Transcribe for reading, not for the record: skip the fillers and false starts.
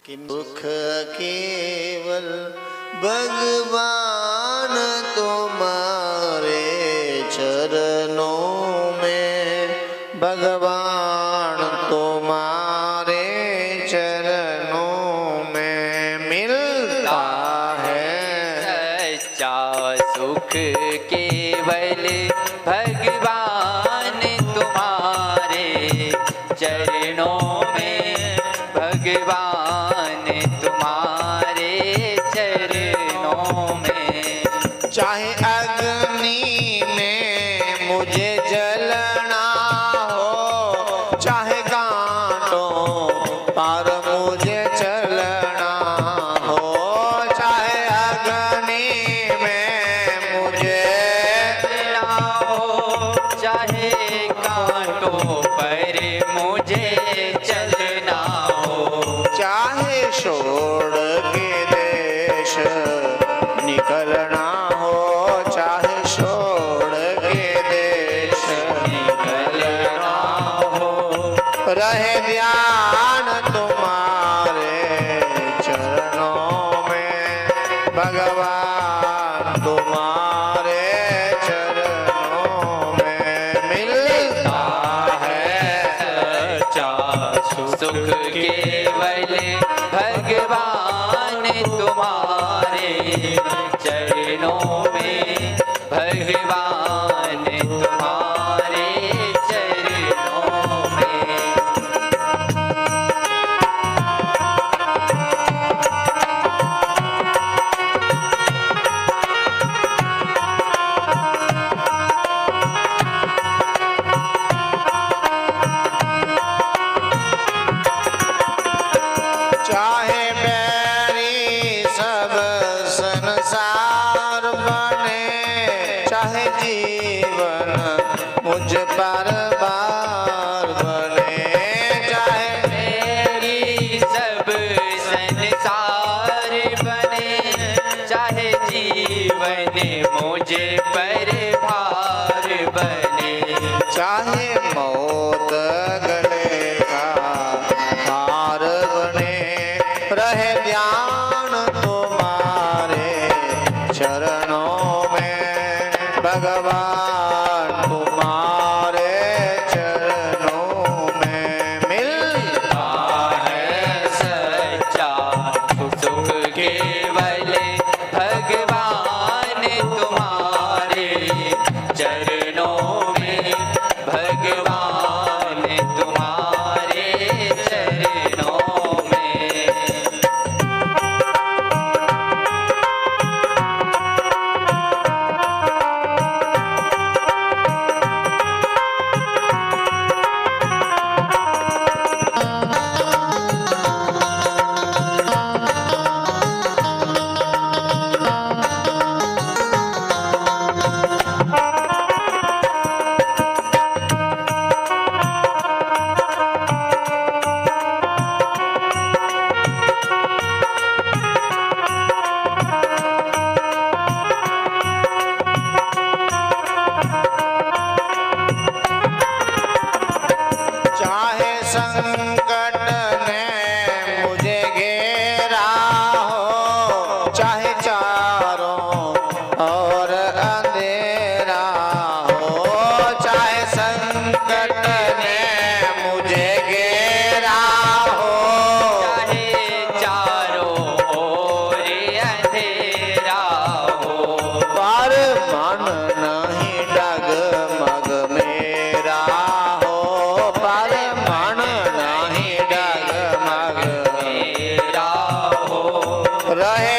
सुख केवल भगवान तुम्हारे चरणों में, भगवान तुम्हारे चरणों में मिलता है। सच्चा सुख केवल भगवान तुम्हारे चरणों में, भगवान तुम्हारे चरणों में। चाहे अग्नि में मुझे जलना हो, चाहे कांटों पार मुझे चलना हो, चाहे अग्नि में मुझे चलना हो, चाहे कांटों पर मुझे चलना हो, चाहे छोड़ के देश निकलना हो, चाहे छोड़ के देश निकलना हो, रहे ध्यान तुम्हारे चरणों में, भगवान तुम्हारे चरणों में मिलता है। सुख केवल भगवान तुम्हारे चरणों में, भगवान तुम्हारे चरणों में। चाहे बैरी सब संसार बने, चाहे जीवन मुझ पर बार बने, चाहे मेरी सब संसार बने, चाहे जीवन मुझे पर भार बने, चाहे मौत गले का हार बने, रहे ध्यान तुम्हारे चरणों में, भगवान तुम्हारे चरणों में मिलता है। सच्चा सुख केवल भगवान तुम्हारे चरणों में, भगवान तुम्हारे चरणों में। चाहे संकट ने मुझे घेरा हो, चाहे चारों ओर अंधेरा हो, चाहे संकट ने मुझे घेरा हो, चाहे चारों ओर अंधेरा हो, पर मन नहीं डगमग मेरा हो, पर मन नहीं डगमग मेरा हो, रहे